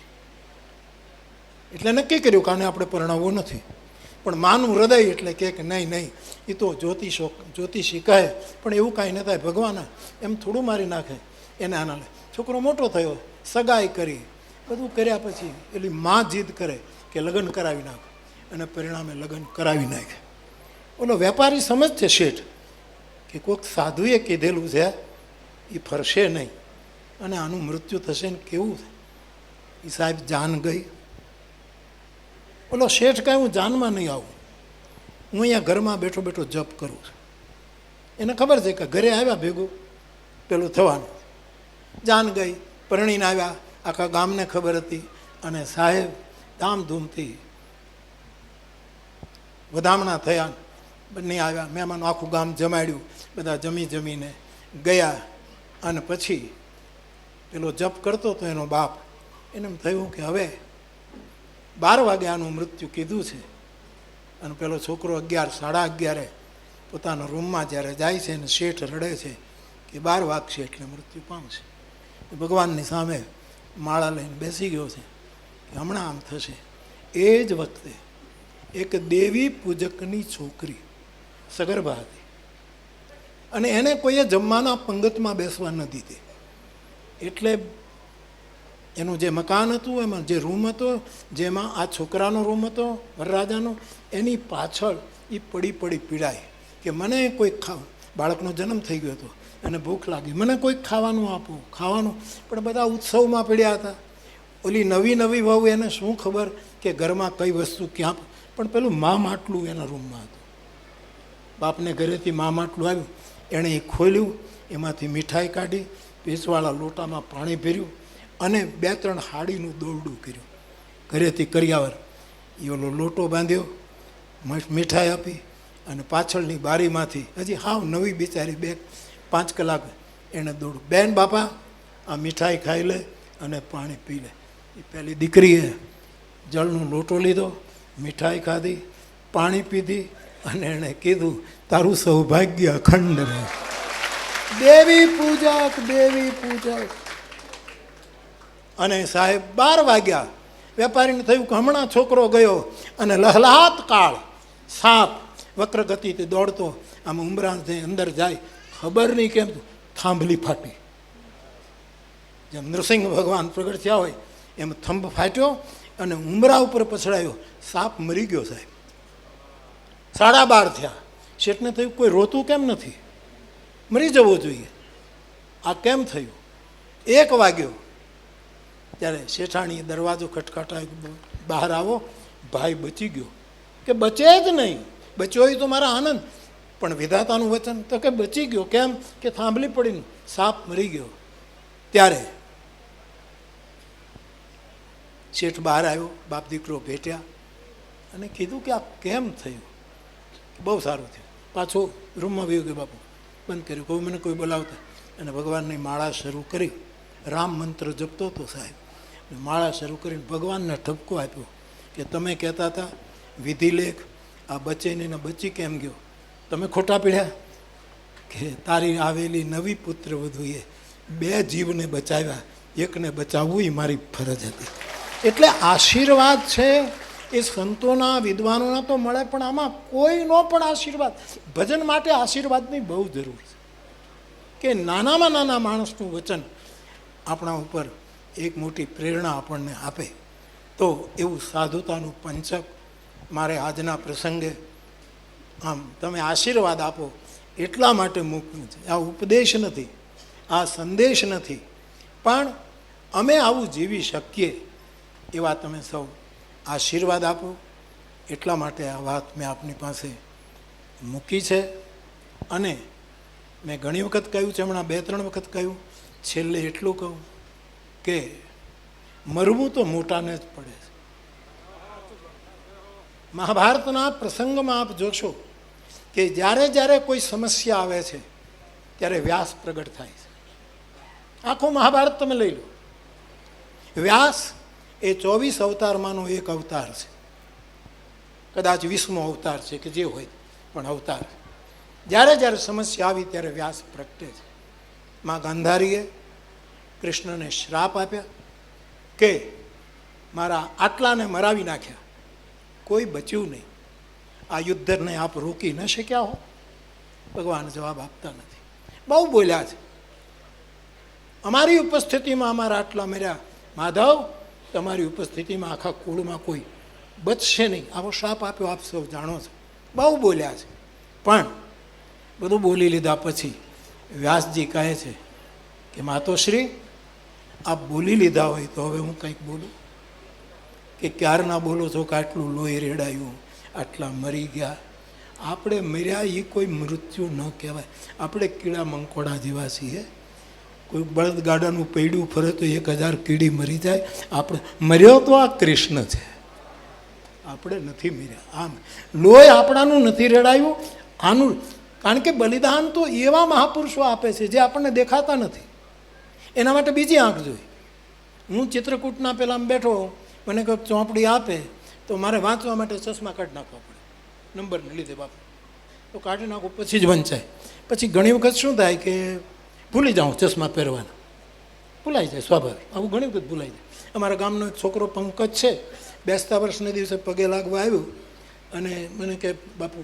એટલે નક્કી કર્યું કે આને આપણે પરણાવવો નથી. પણ માનું હૃદય એટલે કે નહીં નહીં, એ તો જ્યોતિષી કહે પણ એવું કાંઈ ન થાય, ભગવાન એમ થોડું મારી નાખે એને. આના લે છોકરો મોટો થયો, સગાઈ કરી, બધું કર્યા પછી એલી માં જીદ કરે કે લગ્ન કરાવી નાખો, અને પરિણામે લગ્ન કરાવી નાખે. ઓલો વેપારી સમજશે શેઠ કે કોઈક સાધુએ કીધેલું છે એ ફરશે નહીં અને આનું મૃત્યુ થશે ને કેવું થાય. એ સાહેબ જાન ગઈ. ઓલો શેઠ કાંઈ હું જાનમાં નહીં આવું, હું અહીંયા ઘરમાં બેઠો બેઠો જપ કરું છું. એને ખબર છે કે ઘરે આવ્યા ભેગું પેલું થવાનું. જાન ગઈ, પરણીને આવ્યા, આખા ગામને ખબર હતી, અને સાહેબ ધામધૂમથી વધામણા થયા, બંને આવ્યા, મહેમાનો આખું ગામ જમાડ્યું, બધા જમીને ગયા. અને પછી પેલો જપ કરતો તો એનો બાપ, એને એમ થયું કે હવે 12 વાગે આનું મૃત્યુ કીધું છે. અને પેલો છોકરો 11, 11:30 પોતાના રૂમમાં જ્યારે જાય છે અને શેઠ રડે છે કે 12 વાગશે એટલે મૃત્યુ પામશે. ભગવાનની સામે માળા લઈને બેસી ગયો છે કે હમણાં આમ થશે. એ જ વખતે એક દેવી પૂજકની છોકરી સગર્ભા હતી, અને એને કોઈએ જમવાના પંગતમાં બેસવા ન દીધી. એટલે એનું જે મકાન હતું, એમાં જે રૂમ હતો, જેમાં આ છોકરાનો રૂમ હતો વરરાજાનો, એની પાછળ એ પડી પીડાય કે મને કોઈ બાળકનો જન્મ થઈ ગયો હતો અને ભૂખ લાગી, મને કોઈક ખાવાનું આપો, ખાવાનું. પણ બધા ઉત્સવમાં પડ્યા હતા. ઓલી નવી વહુ, એને શું ખબર કે ઘરમાં કઈ વસ્તુ ક્યાં. પણ પેલું મા માટલું એના રૂમમાં હતું. બાપને ઘરેથી મા માટલું આવ્યું, એણે એ ખોલ્યું, એમાંથી મીઠાઈ કાઢી, પીસવાળા લોટામાં પાણી ભર્યું, અને 2-3 હાડીનું દોરડું કર્યું ઘરેથી કરિયાવર. એ ઓલો લોટો બાંધ્યો, મીઠાઈ આપી, અને પાછળની બારીમાંથી હજી હાવ નવી બિચારી 2-5 કલાક એણે દોડું, બેન બાપા આ મીઠાઈ ખાઈ લે, અને પાણી પી લે. એ પહેલી દીકરીએ જળનો લોટો લીધો, મીઠાઈ ખાધી, પાણી પીધી અને એણે કીધું, તારું સૌભાગ્ય અખંડ રહે. દેવી પૂજક, દેવી પૂજક. અને સાહેબ 12 વાગ્યા. વેપારીને થયું કે હમણાં છોકરો ગયો અને લહલાત કાળ સાપ વક્ર ગતિથી દોડતો આમ ઉમરાથી અંદર જાય, ખબર નહીં કેમ થાંભલી ફાટી. જેમ નૃસિંહ ભગવાન પ્રગટ થયા હોય એમ થંભ ફાટ્યો અને ઉમરા ઉપર પછડાયો. સાપ મરી ગયો સાહેબ. 12:30 થયા. શેઠને થયું કોઈ રોતું કેમ નથી, મરી જવો જોઈએ, આ કેમ થયું? 1 વાગ્યો. ત્યારે શેઠાણીએ દરવાજો ખટખટાવ્યો, બહાર આવો, ભાઈ બચી ગયો. કે બચે જ નહીં, બચ્યો હોય તો મારા આનંદ, પણ વિધાતાનું વચન તો કે બચી ગયો. કેમ? કે થાંભલી પડીને સાપ મરી ગયો. ત્યારે શેઠ બહાર આવ્યો, બાપ દીકરો ભેટ્યા અને કીધું કે આ કેમ થયું? બહુ સારું થયું. પાછો રૂમમાં વહી ગયો. બાપુ બંધ કર્યું, કોઈ મને કોઈ બોલાવતા અને ભગવાનની માળા શરૂ કરી. રામ મંત્ર જપતો હતો સાહેબ. માળા શરૂ કરીને ભગવાનને ઠપકો આપ્યો કે તમે કહેતા હતા વિધિલેખ આ બચે ને બચી કેમ ગયો? તમે ખોટા પીડ્યા કે તારી આવેલી નવી પુત્ર વધુએ 2 જીવને બચાવ્યા, એકને બચાવવું એ મારી ફરજ હતી. એટલે આશીર્વાદ છે એ સંતોના વિદ્વાનોના તો મળે, પણ આમાં કોઈનો પણ આશીર્વાદ, ભજન માટે આશીર્વાદની બહુ જરૂર છે. કે નાનામાં નાના માણસનું વચન આપણા ઉપર એક મોટી પ્રેરણા આપણને આપે. તો એવું સાધુતાનું પંચક મારે આજના પ્રસંગે આમ તમે આશીર્વાદ આપો એટલા માટે મૂક્યું છે. આ ઉપદેશ નથી, આ સંદેશ નથી, પણ અમે આવું જીવી શકીએ એવા તમે સૌ આશીર્વાદ આપો એટલા માટે આ વાત મેં આપની પાસે મૂકી છે. અને મેં ઘણી વખત કહ્યું છે, હમણાં 2-3 વખત કહ્યું, છેલ્લે એટલું કહું કે મરવું તો મોટાને જ પડે છે. મહાભારતના પ્રસંગમાં આપ જોશો કે જ્યારે જ્યારે કોઈ સમસ્યા આવે છે ત્યારે વ્યાસ પ્રગટ થાય છે. આખું મહાભારત તમે લઈ લો. વ્યાસ એ 24 અવતારમાંનો એક અવતાર છે, કદાચ 20મો અવતાર છે કે જે હોય, પણ અવતાર. જ્યારે જ્યારે સમસ્યા આવી ત્યારે વ્યાસ પ્રગટે છે. માં ગાંધારીએ કૃષ્ણને શ્રાપ આપ્યા કે મારા આટલાને મરાવી નાખ્યા, કોઈ બચ્યું નહીં, આ યુદ્ધને આપ રોકી ન શક્યા હો? ભગવાન જવાબ આપતા નથી. બહુ બોલ્યા છે, અમારી ઉપસ્થિતિમાં અમારા આટલા મર્યા, માધવ તમારી ઉપસ્થિતિમાં આખા કુળમાં કોઈ બચશે નહીં, આવો શ્રાપ આપ્યો, આપ સૌ જાણો છો. બહુ બોલ્યા છે. પણ બધું બોલી લીધા પછી વ્યાસજી કહે છે કે માતોશ્રી આપ બોલી લીધા હોય તો હવે હું કંઈક બોલું? કે ક્યારના બોલો છો કે આટલું લોહી રેડાયું, આટલા મરી ગયા? આપણે મર્યા એ કોઈ મૃત્યુ ન કહેવાય. આપણે કીડા મંકોડા જેવા છીએ. કોઈ બળદગાડાનું પૈડું ફરે તો 1000 કીડી મરી જાય. આપણે મર્યો તો આ કૃષ્ણ છે, આપણે નથી મર્યા. આમ લોહી આપણાનું નથી રેડાયું આનું. કારણ કે બલિદાન તો એવા મહાપુરુષો આપે છે જે આપણને દેખાતા નથી. એના માટે બીજી આંખ જોઈ. હું ચિત્રકૂટના પહેલાં બેઠો, મને કંઈક ચોપડી આપે તો મારે વાંચવા માટે ચશ્મા કાઢી નાખવા પડે, નંબરને લીધે બાપુ. તો કાઢી નાખો પછી જ વંચાય. પછી ઘણી વખત શું થાય કે ભૂલી જાઉં ચશ્મા પહેરવાના, ભૂલાઈ જાય, સ્વાભાવિક. આવું ઘણી વખત ભૂલાઈ જાય. અમારા ગામનો એક છોકરો પંકજ છે, બેસતા વર્ષને દિવસે પગે લાગવા આવ્યું અને મને કહે બાપુ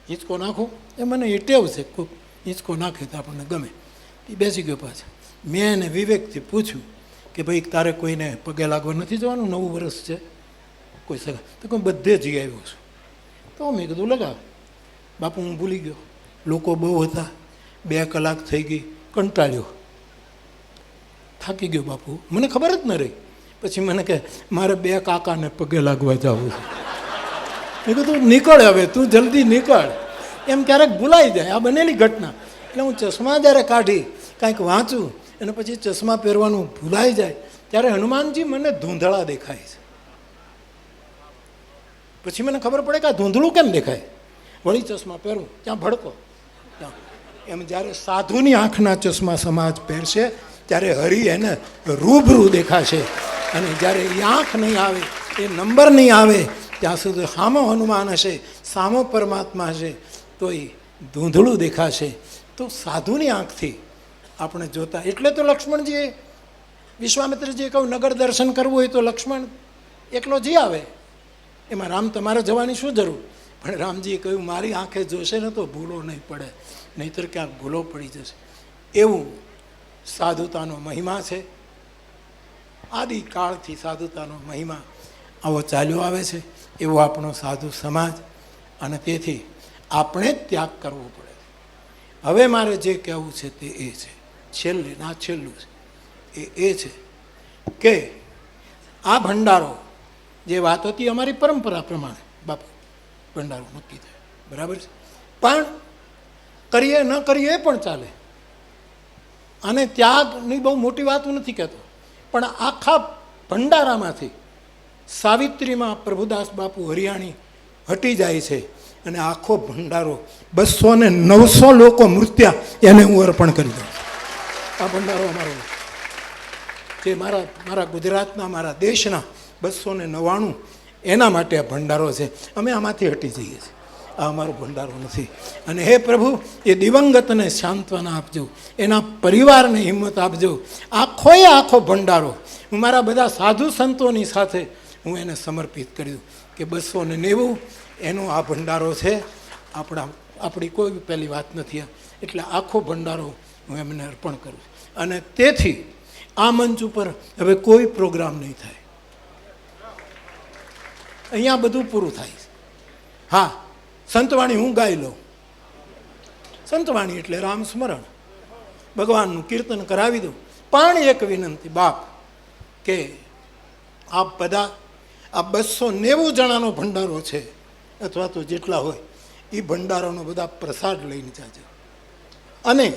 હિંચકો નાખો. એ મને એ ટેવ છે, કોઈ હિંચકો નાખે તો આપણને ગમે. એ બેસી ગયો પાછા. મેં એને વિવેકથી પૂછ્યું કે ભાઈ તારે કોઈને પગે લાગવા નથી જવાનું? 9 વર્ષ છે કોઈ સગા? તો કોઈ બધે જઈ આવ્યો છું. તો મેં કીધું લગાવ. બાપુ હું ભૂલી ગયો, લોકો બહુ હતા, 2 કલાક થઈ ગઈ, કંટાળ્યો, થાકી ગયો બાપુ, મને ખબર જ ન રહી. પછી મને કહે મારે 2 કાકાને પગે લાગવા જવું છે. મેં કીધું નીકળ હવે, તું જલ્દી નીકળ. એમ ક્યારેક ભૂલાઈ જાય, આ બનેલી ઘટના. એટલે હું ચશ્મા જ્યારે કાઢી કાંઈક વાંચું અને પછી ચશ્મા પહેરવાનું ભૂલાઈ જાય ત્યારે હનુમાનજી મને ધૂંધળા દેખાય છે. પછી મને ખબર પડે કે આ ધૂંધળું કેમ દેખાય. વળી ચશ્મા પહેરું ત્યાં ભડકો. એમ જ્યારે સાધુની આંખના ચશ્મા સમાજ પહેરશે ત્યારે હરિ એને રૂબરૂ દેખાશે. અને જ્યારે એ આંખ નહીં આવે, એ નંબર નહીં આવે, ત્યાં સુધી સામો હનુમાન હશે, સામો પરમાત્મા હશે, તો એ ધૂંધળું દેખાશે. તો સાધુની આંખથી આપણે જોતા. એટલે તો લક્ષ્મણજીએ વિશ્વામિત્રજીએ કહ્યું નગર દર્શન કરવું હોય તો લક્ષ્મણ એકલો જી આવે, એમાં રામ તમારે જવાની શું જરૂર? પણ રામજીએ કહ્યું મારી આંખે જોશે ને તો ભૂલો નહીં પડે, નહીંતર ક્યાંક ભૂલો પડી જશે. એવું સાધુતાનો મહિમા છે. આદિકાળથી સાધુતાનો મહિમા આવો ચાલ્યો આવે છે. એવો આપણો સાધુ સમાજ. અને તેથી આપણે જ ત્યાગ કરવો પડે. હવે મારે જે કહેવું છે તે એ છે, છેલ્લે ના છેલ્લું છે એ છે કે આ ભંડારો જે વાત હતી અમારી પરંપરા પ્રમાણે બાપુ ભંડારો નક્કી થાય, બરાબર છે. પણ કરીએ ન કરીએ એ પણ ચાલે. અને ત્યાગની બહુ મોટી વાત હું નથી કહેતો, પણ આખા ભંડારામાંથી સાવિત્રીમાં પ્રભુદાસ બાપુ હરિયાણી હટી જાય છે અને આખો ભંડારો 200 ને 900 લોકો મૃત્યા એને હું અર્પણ કરી દઉં. આ ભંડારો અમારો જે મારા ગુજરાતના, મારા દેશના 299 એના માટે આ ભંડારો છે. અમે આમાંથી હટી જઈએ છીએ. આ અમારો ભંડારો નથી. અને હે પ્રભુ, એ દિવંગતને સાંત્વના આપજો, એના પરિવારને હિંમત આપજો. આખો ભંડારો હું મારા બધા સાધુ સંતોની સાથે હું એને સમર્પિત કરી દઉં કે 290 એનો આ ભંડારો છે. આપણી કોઈ પહેલી વાત નથી. એટલે આખો ભંડારો હું એમને અર્પણ કરું. અને તેથી આ મંચ ઉપર હવે કોઈ પ્રોગ્રામ નહીં થાય. અહીંયા બધું પૂરું થાય છે. હા, સંતવાણી હું ગાઈ લઉં. સંતવાણી એટલે રામ સ્મરણ, ભગવાનનું કીર્તન કરાવી દઉં. પણ એક વિનંતી બાપ, કે આપ બધા આ 290 જણાનો ભંડારો છે, અથવા તો જેટલા હોય એ ભંડારાનો બધા પ્રસાદ લઈને જાજો. અને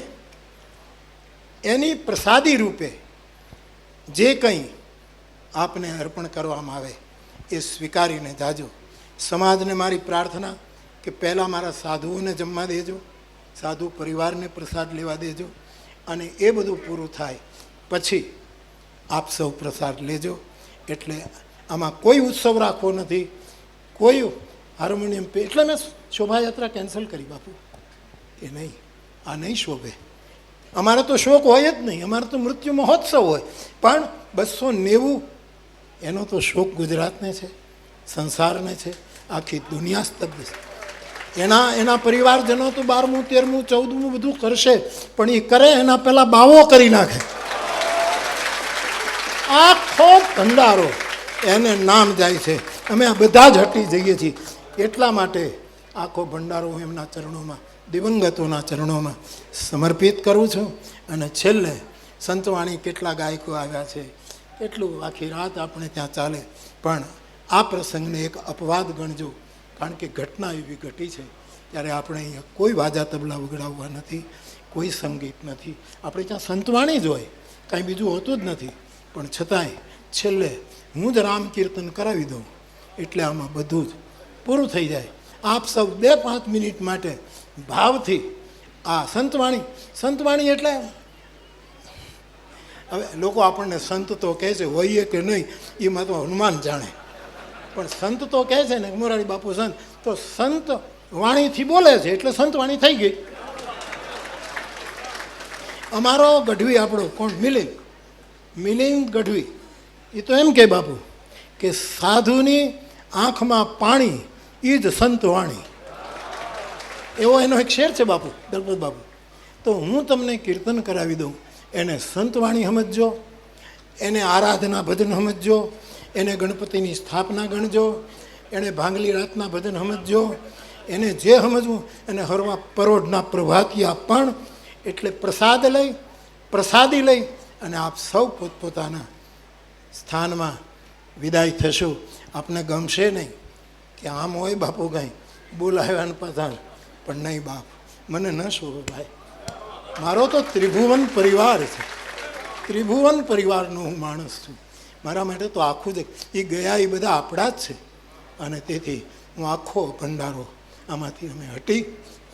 એની પ્રસાદી રૂપે જે કંઈ આપને અર્પણ કરવામાં આવે એ સ્વીકારીને જાજો. સમાજને મારી પ્રાર્થના કે પહેલાં મારા સાધુઓને જમવા દેજો, સાધુ પરિવારને પ્રસાદ લેવા દેજો. અને એ બધું પૂરું થાય પછી આપ સૌ પ્રસાદ લેજો. એટલે આમાં કોઈ ઉત્સવ રાખવો નથી, કોઈ હાર્મોનિયમ પે. એટલે મેં શોભાયાત્રા કેન્સલ કરી બાપુ. એ નહીં, આ નહીં શોભે. અમારે તો શોક હોય જ નહીં, અમારે તો મૃત્યુ મહોત્સવ હોય. પણ 290 એનો તો શોક ગુજરાતને છે, સંસારને છે, આખી દુનિયા સ્તબ્ધ છે. એના પરિવારજનો તો 12મું 13મું 14મું બધું કરશે, પણ એ કરે એના પહેલાં બાવો કરી નાખે. આખો ભંડારો એને નામ જાય છે. અમે આ બધા જ હટી જઈએ છીએ. એટલા માટે આખો ભંડારો હું એમના ચરણોમાં, દિવંગતોના ચરણોમાં સમર્પિત કરું છું. અને છેલ્લે સંતવાણી કેટલા ગાયકો આવ્યા છે, એટલું આખી રાત આપણે ત્યાં ચાલે. પણ આ પ્રસંગને એક અપવાદ ગણજો, કારણ કે ઘટના એવી ઘટી છે ત્યારે આપણે અહીંયા કોઈ વાજા તબલા વગાડવા નથી, કોઈ સંગીત નથી. આપણે ત્યાં સંતવાણી જ હોય, કાંઈ બીજું હોતું જ નથી. પણ છતાંય છેલ્લે હું જ રામ કીર્તન કરાવી દઉં એટલે આમાં બધું જ પૂરું થઈ જાય. આપ સૌ 2-5 મિનિટ માટે ભાવથી આ સંતવાણી એટલે હવે લોકો આપણને સંત તો કહે છે, હોઈએ કે નહીં એમાં તો હનુમાન જાણે. પણ સંત તો કહે છે ને મોરારી બાપુ સંત, તો સંત વાણીથી બોલે છે એટલે સંતવાણી થઈ ગઈ. અમારો ગઢવી આપણો કોણ, મિલિંદ ગઢવી, એ તો એમ કે બાપુ કે સાધુની આંખમાં પાણી એ જ સંતવાણી. એવો એનો એક શેર છે બાપુ, દલપત બાપુ. તો હું તમને કીર્તન કરાવી દઉં, એને સંતવાણી સમજજો, એને આરાધના ભજન સમજજો, એને ગણપતિની સ્થાપના ગણજો, એને ભાંગલી રાતના ભજન સમજજો, એને જે સમજવું. એને હરવા પરોઢના પ્રભાતિયા પણ. એટલે પ્રસાદી લઈ અને આપ સૌ પોતપોતાના સ્થાનમાં વિદાય થશો. આપને ગમશે નહીં કે આમ હોય બાપુ કાંઈ બોલાવ્યા પધાર, પણ નહીં બાપ, મને ન શોભે ભાઈ. મારો તો ત્રિભુવન પરિવાર છે, ત્રિભુવન પરિવારનો હું માણસ છું. મારા માટે તો આખું જ એ ગયા એ બધા આપણા જ છે. અને તેથી હું આખો ભંડારો આમાંથી અમે હટી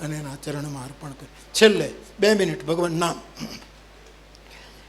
અને એના ચરણમાં અર્પણ કરી. છેલ્લે 2 મિનિટ ભગવાન નામ.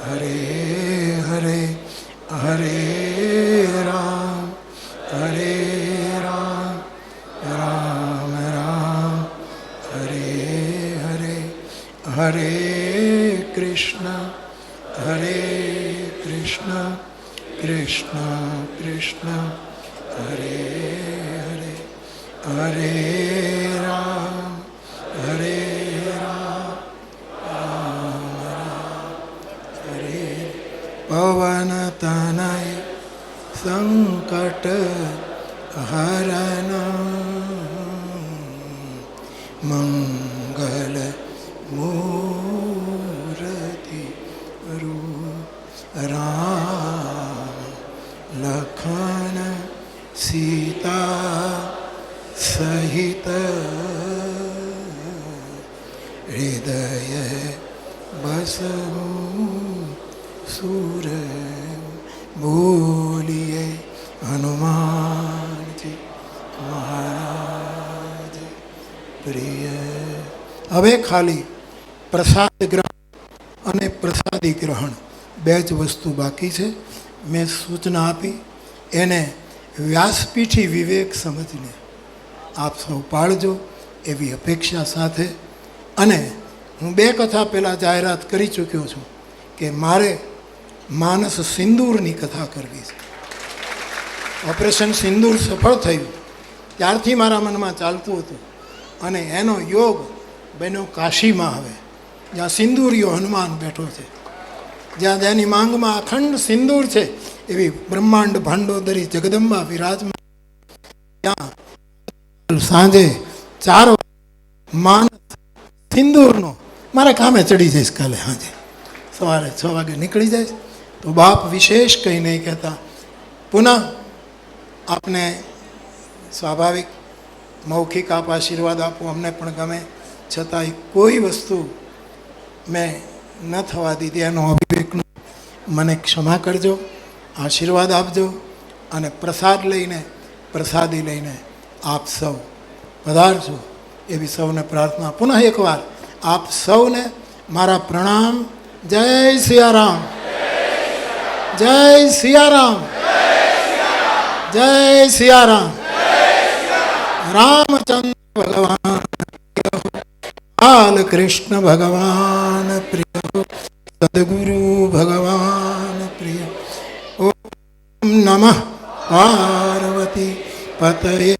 હરે હરે હરે રામ હરે રામ રામ રામ હરે હરે હરે કૃષ્ણ કૃષ્ણ કૃષ્ણ હરે હરે હરે રામ પવન તનય સંકટ હરણ મંગલ મૂર્તિ રામ લખન સીતા સહિત હૃદય બસવું સુર બોલીએ હનુમાનજી મહારાજ પ્રિય. હવે ખાલી પ્રસાદ ગ્રહણ અને પ્રસાદી ગ્રહણ બે જ વસ્તુ બાકી છે. મેં સૂચના આપી એને વ્યાસપીઠી વિવેક સમજીને આપ સૌ પાળજો એવી અપેક્ષા સાથે. અને હું 2 કથા પહેલાં જાહેરાત કરી ચૂક્યો છું કે મારે માનસ સિંદૂરની કથા કરવી છે. ઓપરેશન સિંદૂર સફળ થયું ત્યારથી મારા મનમાં ચાલતું હતું અને એનો યોગ બન્યો કાશીમાં. હવે જ્યાં સિંદૂરિયો હનુમાન બેઠો છે, જ્યાં જેની માંગમાં અખંડ સિંદૂર છે એવી બ્રહ્માંડ ભાંડોદરી જગદંબા વિરાજમાન, ત્યાં સાંજે 4 માનસ સિંદૂરનો મારા કામે ચડી જઈશ. કાલે સાંજે સવારે 6 વાગે નીકળી જઈશ. તો બાપ વિશેષ કંઈ નહીં કહેતા, પુનઃ આપને સ્વાભાવિક મૌખિક આપ આશીર્વાદ આપો, અમને પણ ગમે. છતાંય કોઈ વસ્તુ મેં ન થવા દીધી એનો અભિવેકનો મને ક્ષમા કરજો, આશીર્વાદ આપજો. અને પ્રસાદ લઈને પ્રસાદી લઈને આપ સૌ પધારજો એવી સૌને પ્રાર્થના. પુનઃ એકવાર આપ સૌને મારા પ્રણામ. જય સિયારામ, જય સિયારામ, જય સિયારામ. રામચંદ્ર ભગવાન બાલ કૃષ્ણ ભગવાન પ્રિય, સદગુરુ ભગવાન પ્રિય. ઓમ નમઃ પાર્વતી પતયે